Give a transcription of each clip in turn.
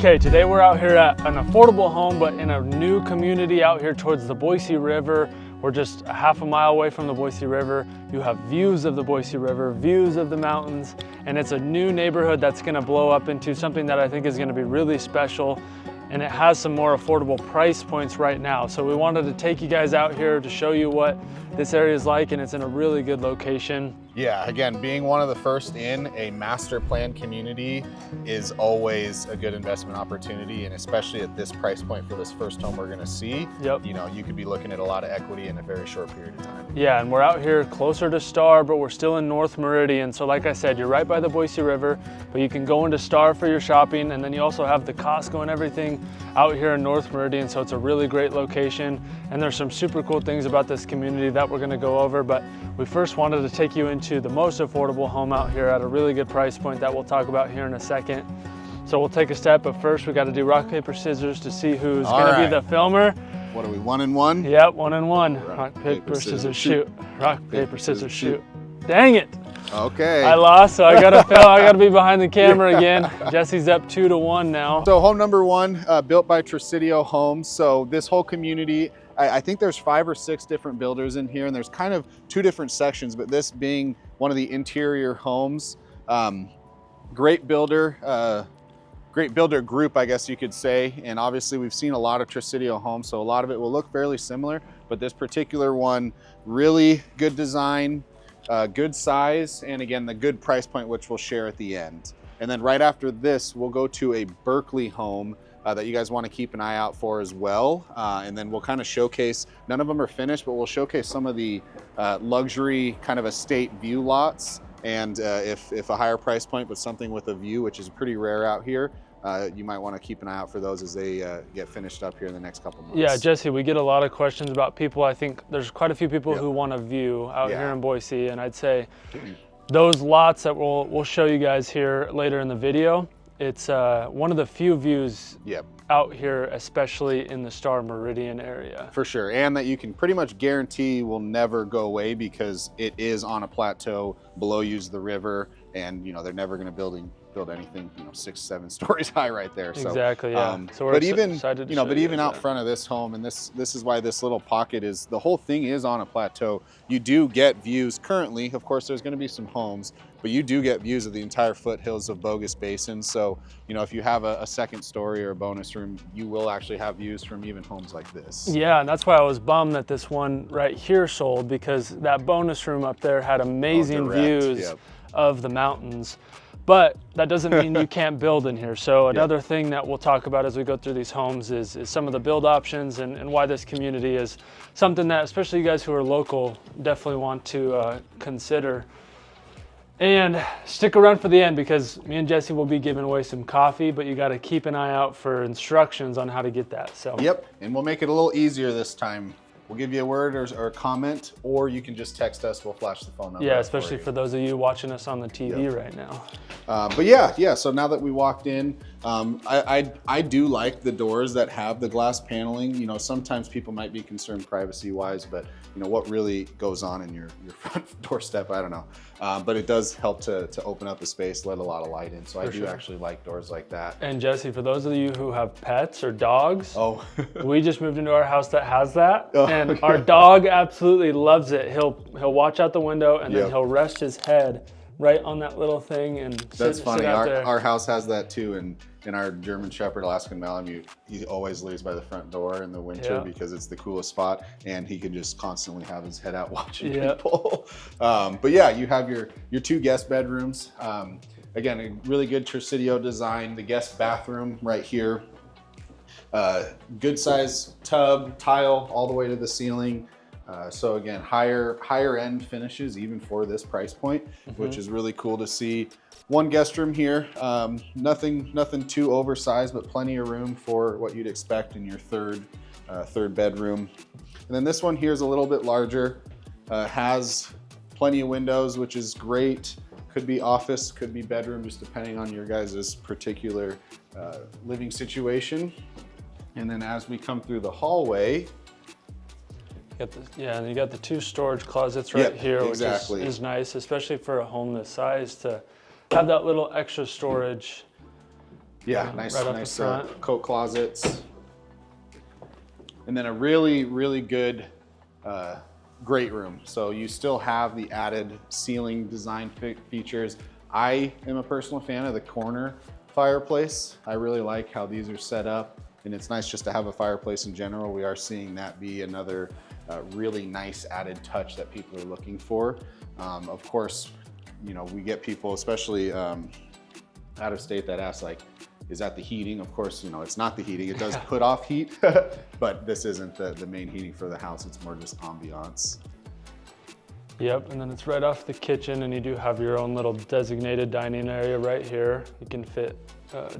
Okay, today we're out here at an affordable home, but in a new community out here towards the Boise River. We're just a half a mile away from the Boise River. You have views of the Boise River, views of the mountains, and it's a new neighborhood that's gonna blow up into something that I think is gonna be really special, and it has some more affordable price points right now. So we wanted to take you guys out here to show you what this area is like, and it's in a really good location. Yeah, again, being one of the first in a master plan community is always a good investment opportunity, and especially at this price point for this first home we're gonna see, Yep. you know, you could be looking at a lot of equity in a very short period of time. Yeah, and we're out here closer to Star, but we're still in North Meridian. So like I said, you're right by the Boise River, but you can go into Star for your shopping, and then you also have the Costco and everything out here in North Meridian. So it's a really great location, and there's some super cool things about this community that we're gonna go over, but we first wanted to take you into the most affordable home out here at a really good price point that we'll talk about here in a second. So we'll take a step, but first we gotta do rock, paper, scissors to see who's gonna be the filmer. What are we, 1 and 1? Yep, 1 and 1. Rock, paper, scissors, shoot. Rock, paper, scissors, shoot. Dang it. Okay. I lost, so I gotta film. I gotta be behind the camera again. Jesse's up 2 to 1 now. So home number 1, built by Tresidio Homes. So this whole community, I think there's 5 or 6 different builders in here, and there's kind of 2 different sections, but this being one of the interior homes. Great builder group, I guess you could say. And obviously we've seen a lot of Tresidio homes, so a lot of it will look fairly similar, but this particular one, really good design, good size, and again, the good price point, which we'll share at the end. And then right after this, we'll go to a Berkeley home that you guys want to keep an eye out for as well. And then we'll kind of showcase, none of them are finished, but we'll showcase some of the luxury kind of estate view lots. And if a higher price point, but something with a view, which is pretty rare out here, you might want to keep an eye out for those as they get finished up here in the next couple months. Yeah, Jesse, we get a lot of questions about people. I think there's quite a few people who want a view out here in Boise, and I'd say those lots that we'll show you guys here later in the video, it's one of the few views out here, especially in the Star Meridian area. For sure, and that you can pretty much guarantee will never go away because it is on a plateau, below you is the river, and you know they're never going to build anything 6-7 stories high right there. So, exactly, yeah. So we're but even excited to but even out front of this home, and this is why this little pocket is, the whole thing is on a plateau. You do get views currently. Of course, there's going to be some homes, but you do get views of the entire foothills of Bogus Basin. So if you have a second story or a bonus room, you will actually have views from even homes like this. Yeah, and that's why I was bummed that this one right here sold, because that bonus room up there had amazing views of the mountains. But that doesn't mean you can't build in here. So another thing that we'll talk about as we go through these homes is some of the build options and why this community is something that, especially you guys who are local, definitely want to consider. And stick around for the end, because me and Jesse will be giving away some coffee, but you got to keep an eye out for instructions on how to get that. So and we'll make it a little easier this time. We'll give you a word or a comment, or you can just text us. We'll flash the phone number. Yeah, especially for those of you watching us on the TV right now. But yeah. So now that we walked in, I do like the doors that have the glass paneling. Sometimes people might be concerned privacy-wise, but what really goes on in your front doorstep, I don't know. But it does help to open up the space, let a lot of light in. So I do actually like doors like that. And Jesse, for those of you who have pets or dogs, we just moved into our house that has that. And our dog absolutely loves it. He'll watch out the window, and then he'll rest his head right on that little thing and That's funny. Sit out there. Our house has that too, and our German Shepherd Alaskan Malamute, he always lays by the front door in the winter because it's the coolest spot, and he can just constantly have his head out watching people. But yeah, you have your 2 guest bedrooms. Again, a really good Tresidio design. The guest bathroom right here. Good size tub, tile all the way to the ceiling. So again, higher end finishes even for this price point, which is really cool to see. 1 guest room here, nothing too oversized, but plenty of room for what you'd expect in your third bedroom. And then this one here is a little bit larger, has plenty of windows, which is great. Could be office, could be bedroom, just depending on your guys' particular living situation. And then as we come through the hallway, and you got the 2 storage closets right here, which is nice, especially for a home this size, to have that little extra storage. Yeah, nice right nice coat closets. And then a really, really good great room. So you still have the added ceiling design features. I am a personal fan of the corner fireplace. I really like how these are set up, and it's nice just to have a fireplace in general. We are seeing that be another really nice added touch that people are looking for. Of course, you know, we get people, especially out of state, that ask like, is that the heating? Of course, you know, it's not the heating. It does put off heat, but this isn't the main heating for the house. It's more just ambiance. Yep, and then it's right off the kitchen, and you do have your own little designated dining area right here. You can fit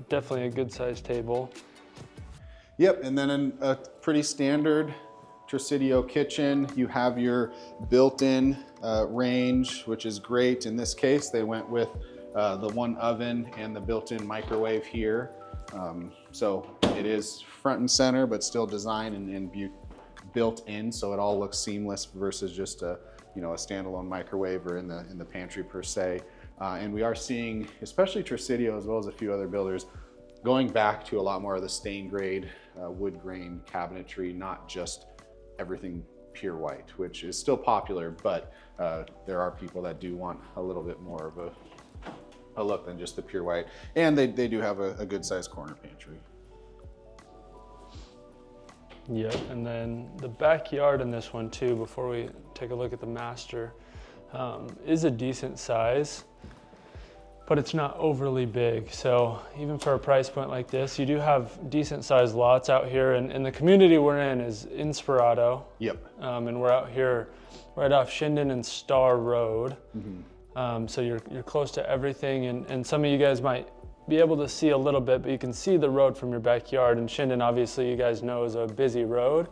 definitely a good sized table. Yep, and then in a pretty standard Trasidio kitchen, you have your built-in range, which is great. In this case, they went with the one oven and the built-in microwave here. So it is front and center, but still designed and built in, so it all looks seamless versus just a standalone microwave or in the pantry per se. And we are seeing, especially Trasidio as well as a few other builders, going back to a lot more of the stain grade wood grain cabinetry, not just everything pure white, which is still popular, but there are people that do want a little bit more of a look than just the pure white. And they do have a good sized corner pantry. Yep, and then the backyard in this one too, before we take a look at the master, is a decent size, but it's not overly big. So even for a price point like this, you do have decent sized lots out here, and the community we're in is Inspirado. Yep. And we're out here right off Shinden and Star Road. So you're close to everything, and some of you guys might be able to see a little bit, but you can see the road from your backyard. And Shinden, obviously, you guys know, is a busy road.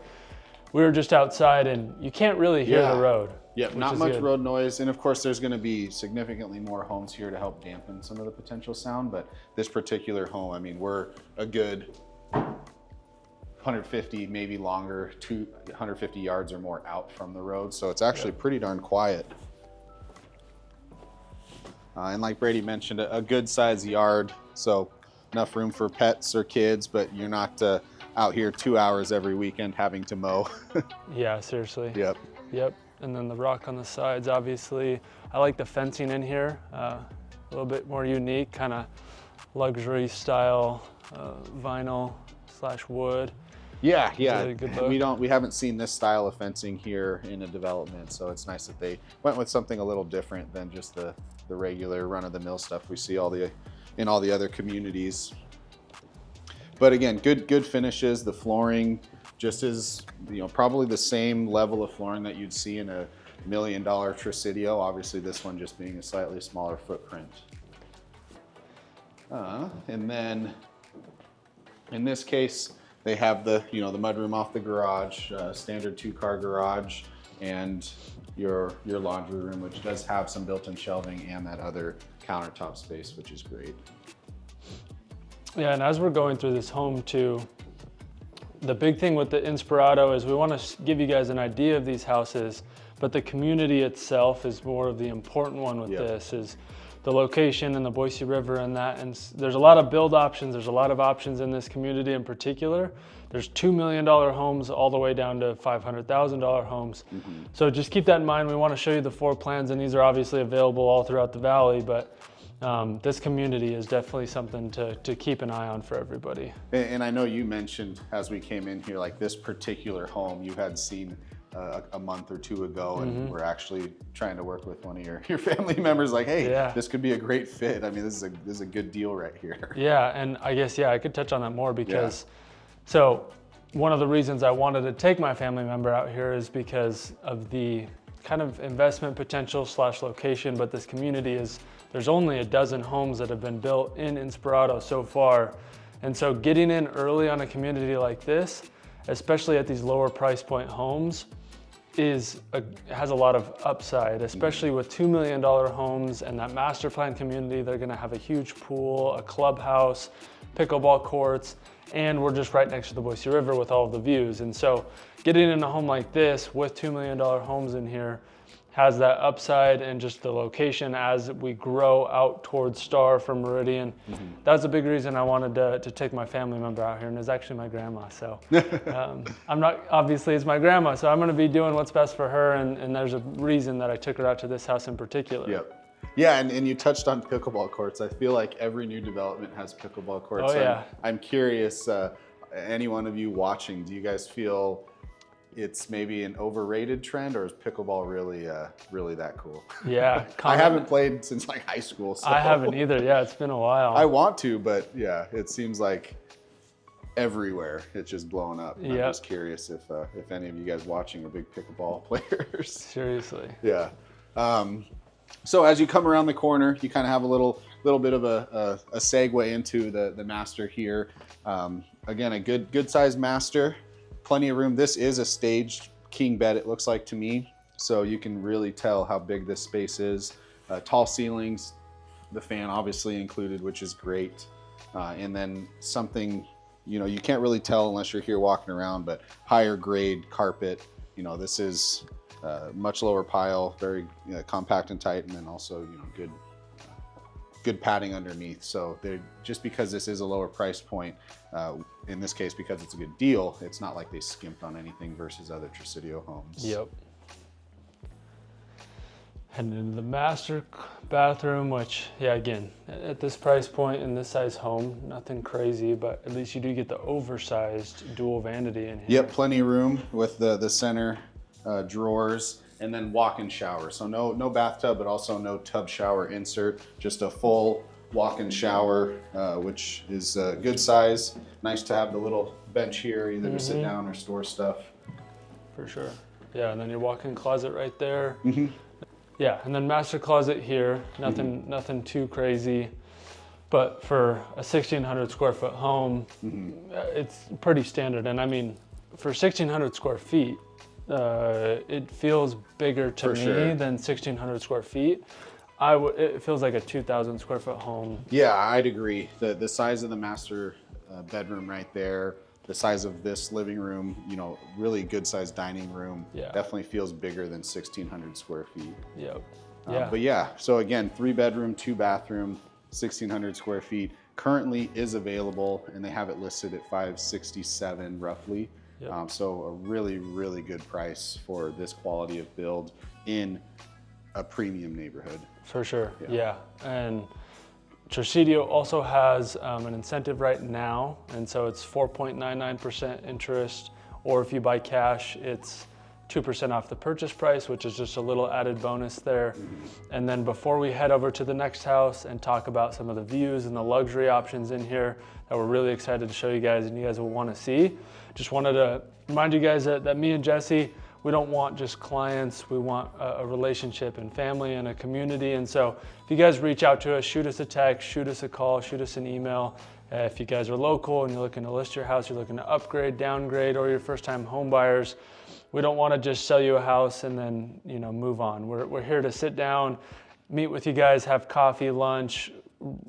We were just outside, and you can't really hear the road. Yep, not much road noise. And of course, there's going to be significantly more homes here to help dampen some of the potential sound. But this particular home, I mean, we're a good 150, maybe longer, 150 yards or more out from the road. So it's actually pretty darn quiet. And like Brady mentioned, a good sized yard, so enough room for pets or kids, but you're not out here 2 hours every weekend having to mow. Yeah, seriously. Yep. Yep, and then the rock on the sides, obviously. I like the fencing in here, a little bit more unique, kind of luxury style vinyl / wood. Yeah, yeah. Really good look. We haven't seen this style of fencing here in a development, so it's nice that they went with something a little different than just the regular run-of-the-mill stuff we see in all the other communities. But again, good finishes. The flooring just is, probably the same level of flooring that you'd see in a $1 million Trasidio. Obviously, this one just being a slightly smaller footprint. And then in this case, they have the mudroom off the garage, standard 2-car garage, and your laundry room, which does have some built-in shelving and that other countertop space, which is great. Yeah, and as we're going through this home too, the big thing with the Inspirado is we want to give you guys an idea of these houses, but the community itself is more of the important one with this, is the location and the Boise River and that. And there's a lot of build options. There's a lot of options in this community in particular. There's $2 million homes all the way down to $500,000 homes. So just keep that in mind. We want to show you the floor plans, and these are obviously available all throughout the valley, but this community is definitely something to keep an eye on for everybody. And I know you mentioned as we came in here, like this particular home you had seen a month or two ago, and we're actually trying to work with one of your family members, like, hey, this could be a great fit. I mean, this is a good deal right here. Yeah, and I guess, I could touch on that more because, so one of the reasons I wanted to take my family member out here is because of the kind of investment potential / location, but this community there's only a dozen homes that have been built in Inspirado so far. And so getting in early on a community like this, especially at these lower price point homes, has a lot of upside, especially with $2 million homes and that master plan community. They're gonna have a huge pool, a clubhouse, pickleball courts, and we're just right next to the Boise River with all of the views. And so getting in a home like this with $2 million homes in here has that upside, and just the location as we grow out towards Star from Meridian. That's a big reason I wanted to take my family member out here, and it's actually my grandma. So I'm not, obviously it's my grandma, so I'm gonna be doing what's best for her, and there's a reason that I took her out to this house in particular. Yep. Yeah, and you touched on pickleball courts. I feel like every new development has pickleball courts. Oh, yeah. I'm curious, any one of you watching, do you guys feel it's maybe an overrated trend, or is pickleball really that cool? Yeah. I haven't played since like high school. So. I haven't either. Yeah, it's been a while. I want to, but yeah, it seems like everywhere it's just blowing up. I'm just curious if any of you guys watching are big pickleball players. Seriously. Yeah. So as you come around the corner, you kind of have a little bit of a segue into the master here. Again, a good sized master. Plenty of room. This is a staged king bed, it looks like to me. So you can really tell how big this space is. Tall ceilings, the fan obviously included, which is great. And then something, you can't really tell unless you're here walking around, but higher grade carpet. This is much lower pile, very compact and tight, and then also, good padding underneath. So just because this is a lower price point, in this case, because it's a good deal, it's not like they skimped on anything versus other Tresidio homes. Yep. And then the master bathroom, which, yeah, again, at this price point in this size home, nothing crazy, but at least you do get the oversized dual vanity in here. Yep, plenty of room with the center drawers. And then walk-in shower. So no bathtub, but also no tub shower insert, just a full walk-in shower, which is a good size. Nice to have the little bench here, either to sit down or store stuff. For sure. Yeah, and then your walk-in closet right there. Yeah, and then master closet here, nothing too crazy. But for a 1,600 square foot home, it's pretty standard. And I mean, for 1,600 square feet, it feels bigger to me than 1,600 square feet. It feels like a 2,000 square foot home. Yeah, I'd agree. The size of the master bedroom right there, the size of this living room, really good sized dining room, definitely feels bigger than 1,600 square feet. Yep. But yeah, so again, 3 bedroom, 2 bathroom, 1,600 square feet. Currently is available, and they have it listed at $567 roughly. Yep. So a really good price for this quality of build in a premium neighborhood. For sure, yeah. And Tresidio also has an incentive right now, and so it's 4.99% interest, or if you buy cash, it's 2% off the purchase price, which is just a little added bonus there. And then before we head over to the next house and talk about some of the views and the luxury options in here that we're really excited to show you guys and you guys will want to see, just wanted to remind you guys that me and Jesse, we don't want just clients, we want a relationship and family and a community. And so if you guys reach out to us, shoot us a text, shoot us a call, shoot us an email. If you guys are local and you're looking to list your house, you're looking to upgrade, downgrade, or you're first time home buyers, we don't want to just sell you a house and then move on. We're here to sit down, meet with you guys, have coffee, lunch,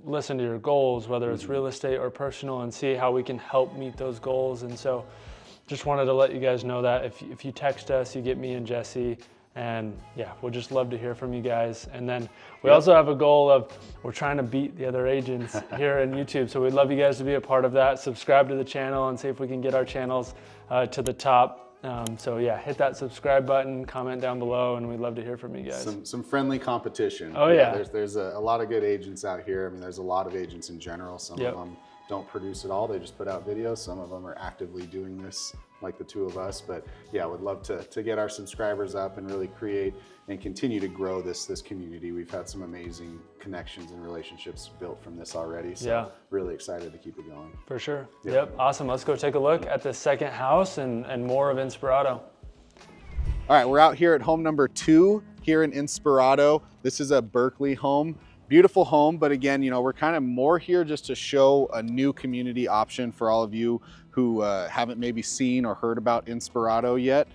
listen to your goals, whether it's real estate or personal, and see how we can help meet those goals. And so just wanted to let you guys know that if you text us, you get me and Jesse, and yeah, we'll just love to hear from you guys. And then we also have a goal of, we're trying to beat the other agents here on YouTube. So we'd love you guys to be a part of that. Subscribe to the channel and see if we can get our channels to the top. So yeah, hit that subscribe button, comment down below, and we'd love to hear from you guys. Some friendly competition. Oh yeah. There's a lot of good agents out here. I mean, there's a lot of agents in general. Some of them don't produce at all. They just put out videos. Some of them are actively doing this, like the two of us. But yeah, would love to get our subscribers up and really create and continue to grow this community. We've had some amazing connections and relationships built from this already. So really excited to keep it going. For sure. Yep. Awesome. Let's go take a look at the second house and more of Inspirado. All right, we're out here at home number 2 here in Inspirado. This is a Berkeley home. Beautiful home, but again, we're kind of more here just to show a new community option for all of you who haven't maybe seen or heard about Inspirado yet.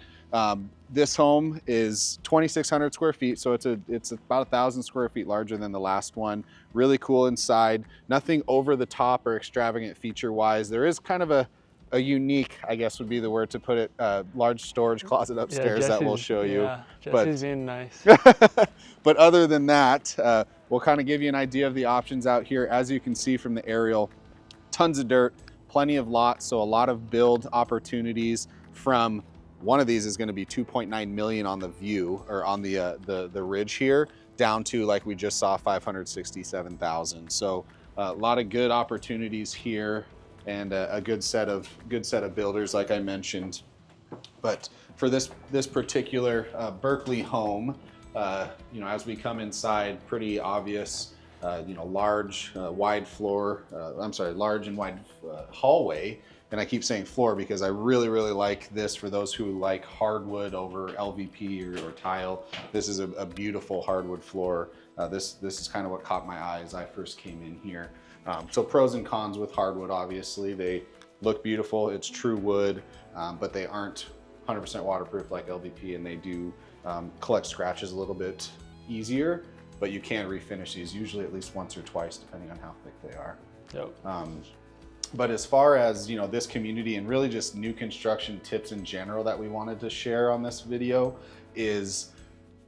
This home is 2,600 square feet, so it's about 1,000 square feet larger than the last one. Really cool inside. Nothing over the top or extravagant feature-wise. There is kind of a a unique, I guess would be the word to put it, large storage closet upstairs that we'll show you. Yeah, Jesse's being nice. But other than that, we'll kind of give you an idea of the options out here. As you can see from the aerial, tons of dirt, plenty of lots, so a lot of build opportunities. From one of these is going to be 2.9 million on the view, or on the ridge here, down to, like we just saw, 567,000. So a lot of good opportunities here, and a good set of builders, like I mentioned. But for this particular Berkeley home, you know, as we come inside, pretty obvious, you know, large, wide floor. Large and wide hallway. And I keep saying floor because I really, really like this for those who like hardwood over LVP or tile. This is a beautiful hardwood floor. This is kind of what caught my eye as I first came in here. So pros and cons with hardwood, obviously. They look beautiful, it's true wood, but they aren't 100% waterproof like LVP, and they do collect scratches a little bit easier, but you can refinish these usually at least once or twice, depending on how thick they are. Yep. But as far as, you know, this community and really just new construction tips in general that we wanted to share on this video, is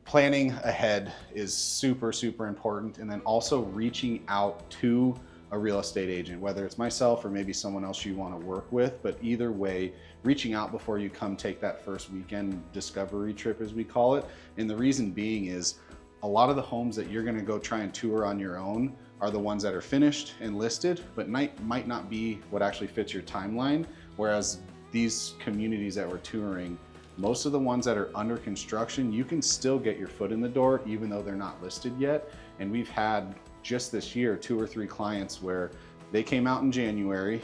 planning ahead is super, super important. And then also reaching out to a real estate agent, whether it's myself or maybe someone else you want to work with. But either way, reaching out before you come take that first weekend discovery trip, as we call it. And the reason being is a lot of the homes that you're going to go try and tour on your own are the ones that are finished and listed, but might not be what actually fits your timeline. Whereas these communities that we're touring, most of the ones that are under construction, you can still get your foot in the door even though they're not listed yet. And we've had just this year 2 or 3 clients where they came out in January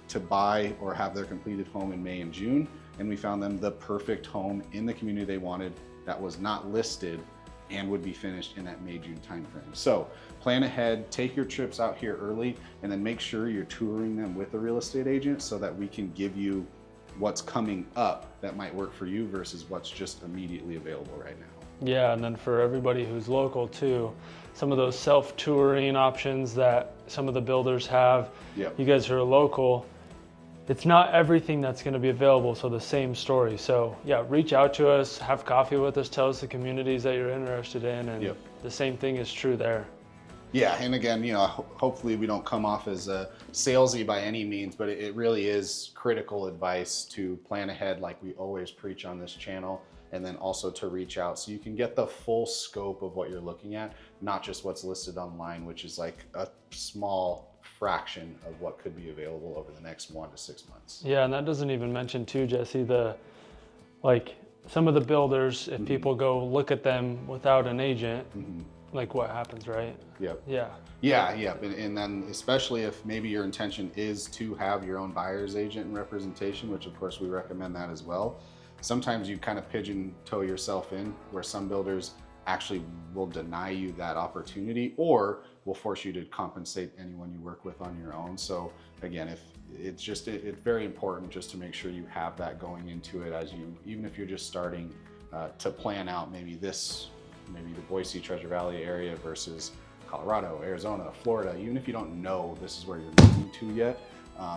to buy or have their completed home in May and June, and we found them the perfect home in the community they wanted that was not listed and would be finished in that May-June timeframe. So plan ahead, take your trips out here early, and then make sure you're touring them with a real estate agent so that we can give you what's coming up that might work for you versus what's just immediately available right now. Yeah, and then for everybody who's local too, some of those self-touring options that some of the builders have, Yep. You guys who are local, it's not everything that's going to be available, so the same story. So yeah, reach out to us, have coffee with us, tell us the communities that you're interested in, and Yep. the same thing is true there. Yeah, and again, you know, hopefully we don't come off as salesy by any means, but it really is critical advice to plan ahead like we always preach on this channel, and then also to reach out so you can get the full scope of what you're looking at, not just what's listed online, which is like a small fraction of what could be available over the next 1 to 6 months. Yeah, and that doesn't even mention too, Jesse, like some of the builders, if people go look at them without an agent, like what happens, right? Yep. Yeah. And then especially if maybe your intention is to have your own buyer's agent and representation, which of course we recommend that as well. Sometimes you kind of pigeon-toe yourself in where some builders actually will deny you that opportunity or will force you to compensate anyone you work with on your own. So again, it's very important just to make sure you have that going into it, as you, even if you're just starting to plan out maybe the Boise Treasure Valley area versus Colorado, Arizona, Florida, even if you don't know this is where you're moving to yet,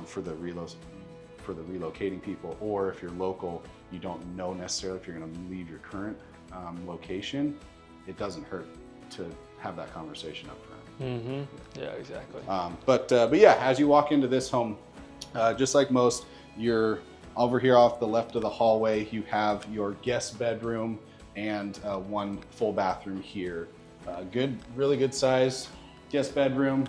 for the relocating people, or if you're local, you don't know necessarily if you're going to leave your current location, it doesn't hurt to have that conversation up front. Yeah, exactly. But yeah, as you walk into this home, just like most, you're over here off the left of the hallway, you have your guest bedroom and 1 full bathroom here. Really good size guest bedroom.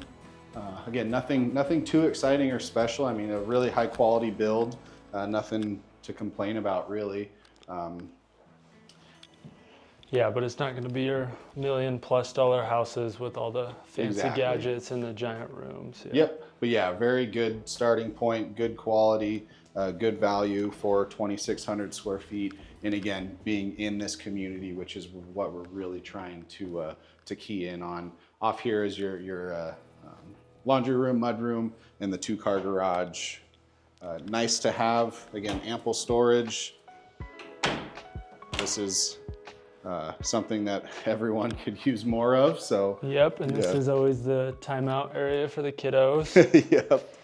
Again, nothing too exciting or special. I mean, a really high quality build, nothing to complain about really. Yeah, but it's not going to be your $1 million+ houses with all the fancy gadgets and the giant rooms. Yeah. Yep, but yeah, very good starting point, good quality, good value for 2,600 square feet. And again, being in this community, which is what we're really trying to key in on. Off here is your laundry room, mud room, and the 2-car garage. Nice to have, again, ample storage. This is something that everyone could use more of. So yep, and this is always the timeout area for the kiddos. Yep.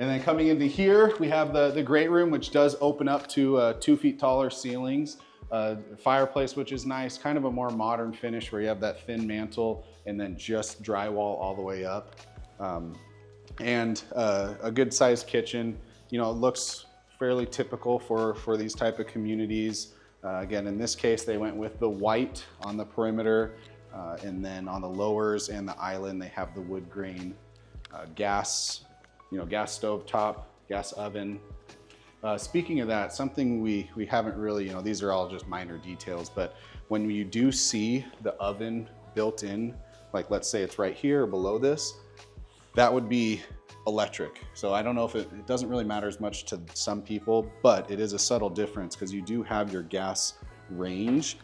And then coming into here, we have the great room, which does open up to 2 feet taller ceilings. Fireplace, which is nice, kind of a more modern finish where you have that thin mantle and then just drywall all the way up. And a good sized kitchen. You know, it looks fairly typical for these type of communities. Again, in this case, they went with the white on the perimeter, and then on the lowers and the island, they have the wood grain gas, gas stove top, gas oven. Speaking of that, something we haven't really, these are all just minor details, but when you do see the oven built in, like let's say it's right here or below this, that would be electric. So I don't know if it doesn't really matter as much to some people, but it is a subtle difference because you do have your gas range,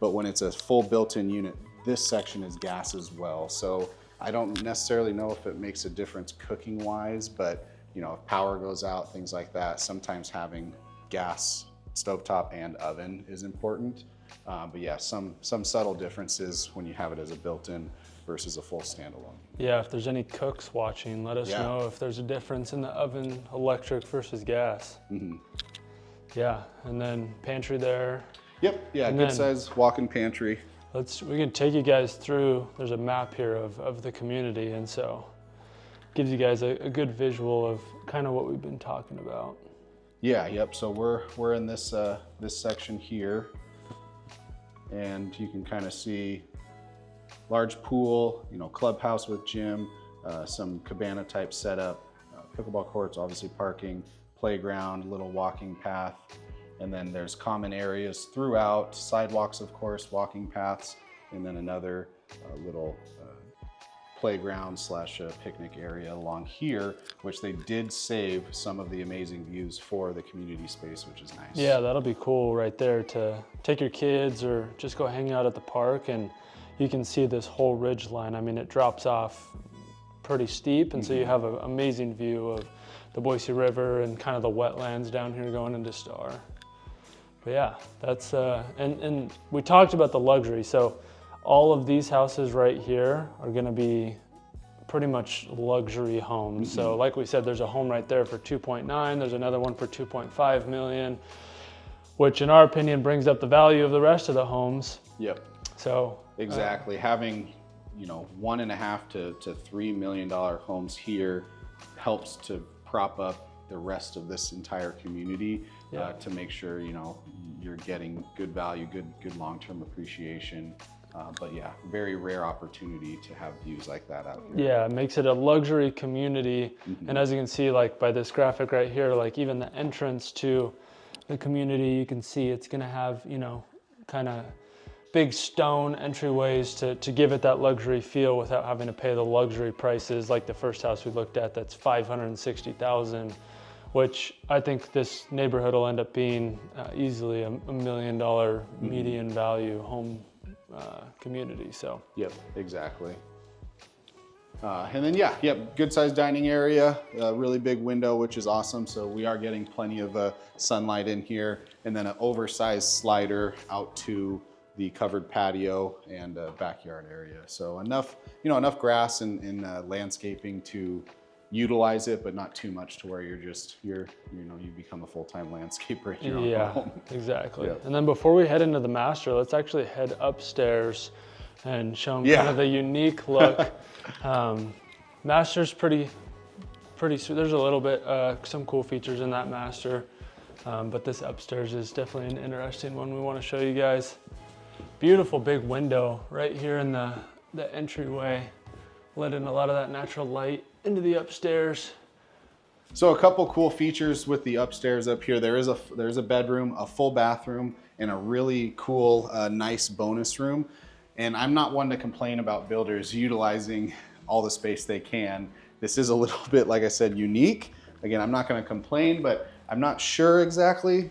but when it's a full built-in unit, this section is gas as well. So I don't necessarily know if it makes a difference cooking wise, but if power goes out, things like that, sometimes having gas, stovetop, and oven is important. But yeah, some subtle differences when you have it as a built-in versus a full standalone. Yeah, if there's any cooks watching, let us know if there's a difference in the oven, electric versus gas. Mm-hmm. Yeah, and then pantry there. Yep, yeah, good size walk-in pantry. We can take you guys through, there's a map here of the community, and so gives you guys a good visual of kind of what we've been talking about. Yeah, yep, so we're in this this section here, and you can kind of see large pool, clubhouse with gym, some cabana type setup, pickleball courts, obviously parking, playground, little walking path, and then there's common areas throughout, sidewalks of course, walking paths, and then another little playground / picnic area along here, which they did save some of the amazing views for the community space, which is nice. Yeah, that'll be cool right there to take your kids or just go hang out at the park, and you can see this whole ridge line. I mean, it drops off pretty steep, and so you have an amazing view of the Boise River and kind of the wetlands down here going into Star. But yeah, that's, and we talked about the luxury. So all of these houses right here are gonna be pretty much luxury homes. So like we said, there's a home right there for 2.9, there's another one for 2.5 million, which in our opinion brings up the value of the rest of the homes. Yep. So exactly, having $1.5 to $3 million homes here helps to prop up the rest of this entire community, to make sure you're getting good value, good long-term appreciation. But yeah, very rare opportunity to have views like that out here. Yeah, it makes it a luxury community. And as you can see, like by this graphic right here, like even the entrance to the community, you can see it's gonna have, kind of big stone entryways to give it that luxury feel without having to pay the luxury prices like the first house we looked at that's $560,000, which I think this neighborhood will end up being easily a $1 million median value home community. So yep, exactly. And then good sized dining area, a really big window, which is awesome. So we are getting plenty of sunlight in here, and then an oversized slider out to the covered patio and backyard area. So enough grass and landscaping to utilize it, but not too much to where you become a full-time landscaper in your own home. Exactly. Yep. And then before we head into the master, let's actually head upstairs and show them kind of the unique look. Master's pretty sweet. There's a little bit, some cool features in that master, but this upstairs is definitely an interesting one we want to show you guys. Beautiful big window right here in the entryway, letting a lot of that natural light into the upstairs. So a couple cool features with the upstairs up here. There's a bedroom, a full bathroom, and a really cool, nice bonus room. And I'm not one to complain about builders utilizing all the space they can. This is a little bit, like I said, unique. Again, I'm not going to complain, but I'm not sure exactly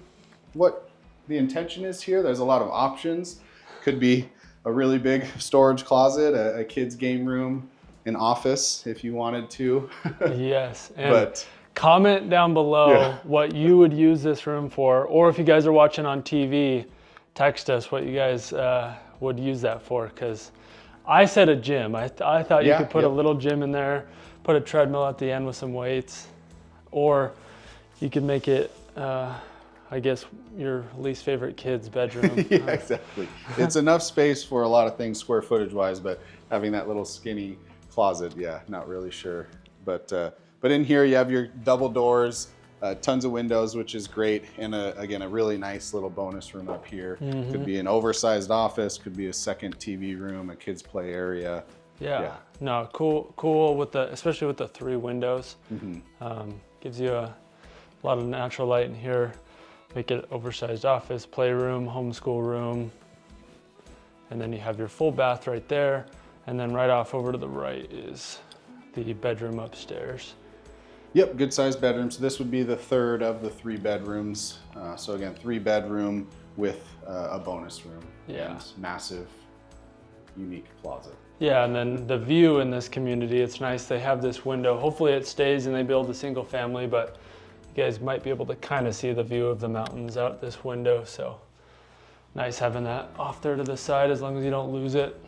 what the intention is here. There's a lot of options. Could be a really big storage closet, a kid's game room, an office if you wanted to. Yes, and comment down below what you would use this room for, or if you guys are watching on TV, text us what you guys would use that for, because I said a gym. I thought you could put a little gym in there, put a treadmill at the end with some weights. or you could make it, I guess, your least favorite kid's bedroom. Yeah, exactly. It's enough space for a lot of things square footage wise, but having that little skinny closet, yeah, not really sure. But in here you have your double doors, tons of windows, which is great. And again, a really nice little bonus room up here. Could be an oversized office, could be a second TV room, a kids play area. Yeah. No, cool with especially with the 3 windows. Gives you a lot of natural light in here. Make it oversized office, playroom, homeschool room. And then you have your full bath right there. And then right off over to the right is the bedroom upstairs. Yep, good sized bedroom. So this would be the 3rd of the 3 bedrooms. So again, 3 bedroom with a bonus room. Yeah. And massive, unique closet. Yeah, and then the view in this community, it's nice. They have this window. Hopefully it stays and they build a single family, but you guys might be able to kind of see the view of the mountains out this window. So nice having that off there to the side as long as you don't lose it.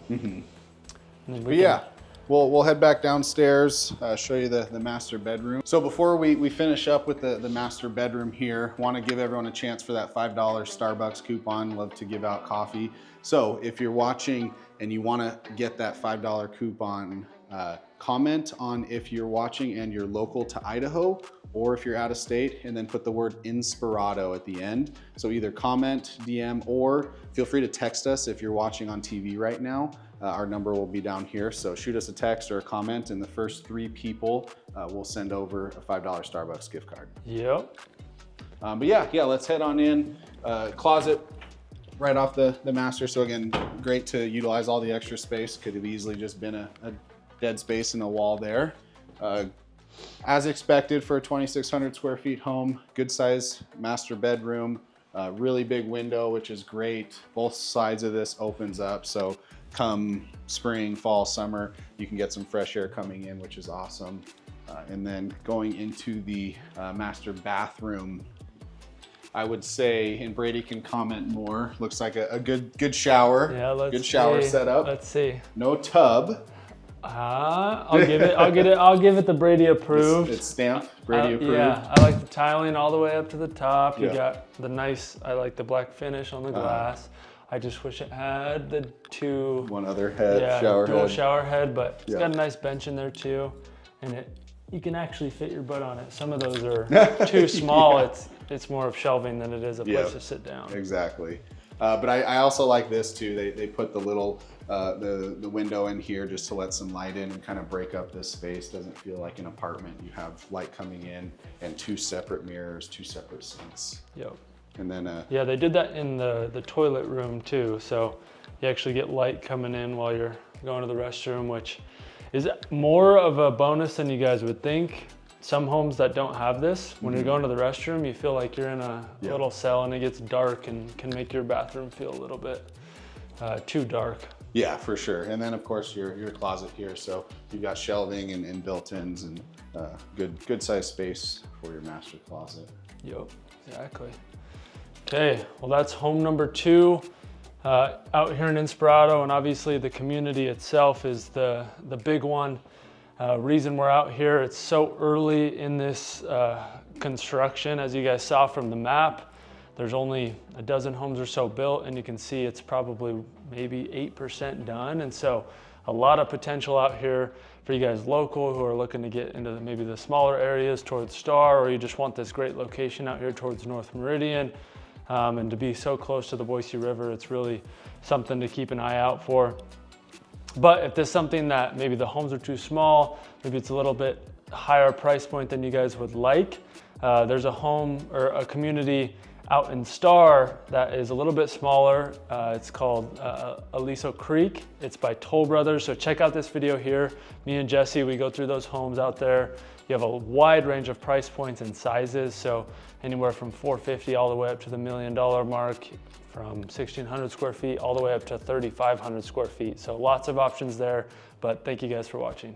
Yeah, we'll head back downstairs, show you the master bedroom. So before we finish up with the master bedroom here, want to give everyone a chance for that $5 Starbucks coupon. Love to give out coffee. So if you're watching and you want to get that $5 coupon, comment on if you're watching and you're local to Idaho, or if you're out of state, and then put the word Inspirado at the end. So either comment, DM, or feel free to text us if you're watching on TV right now. Our number will be down here. So shoot us a text or a comment, and the first 3 people will send over a $5 Starbucks gift card. Yep. But yeah, let's head on in. Closet right off the master. So again, great to utilize all the extra space. Could have easily just been a dead space in a wall there. As expected for a 2,600 square feet home, good size master bedroom, really big window, which is great. Both sides of this opens up. So come spring, fall, summer, you can get some fresh air coming in, which is awesome. And then going into the master bathroom, I would say, and Brady can comment more, looks like a good shower. Yeah, good shower setup. Let's see. No tub. I'll give it the Brady approved. It's stamped Brady approved. Yeah, I like the tiling all the way up to the top. You got the nice, I like the black finish on the glass. I just wish it had the 2. One other head, shower dual head. shower head, but it's got a nice bench in there too. And you can actually fit your butt on it. Some of those are too small. It's more of shelving than it is a place to sit down. Exactly. But I also like this too. They put the little the window in here just to let some light in and kind of break up this space. Doesn't feel like an apartment. You have light coming in and 2 separate mirrors, 2 separate sinks. Yep. And then yeah, they did that in the toilet room too. So you actually get light coming in while you're going to the restroom, which is more of a bonus than you guys would think. Some homes that don't have this, when you're going to the restroom, you feel like you're in a little cell and it gets dark and can make your bathroom feel a little bit too dark. Yeah, for sure. And then of course your closet here. So you've got shelving and built-ins and good size space for your master closet. Yep, exactly. Okay, well that's home number 2 out here in Inspirado, and obviously the community itself is the big one. Reason we're out here, it's so early in this construction. As you guys saw from the map, there's only a dozen homes or so built, and you can see it's probably maybe 8% done. And so a lot of potential out here for you guys local who are looking to get into maybe the smaller areas towards Star, or you just want this great location out here towards North Meridian. And to be so close to the Boise River, it's really something to keep an eye out for. But if there's something that maybe the homes are too small, maybe it's a little bit higher price point than you guys would like, there's a home or a community out in Star that is a little bit smaller. It's called Aliso Creek. It's by Toll Brothers. So check out this video here. Me and Jesse, we go through those homes out there. You have a wide range of price points and sizes. So anywhere from $450 all the way up to the $1 million mark, from 1,600 square feet all the way up to 3,500 square feet. So lots of options there, but thank you guys for watching.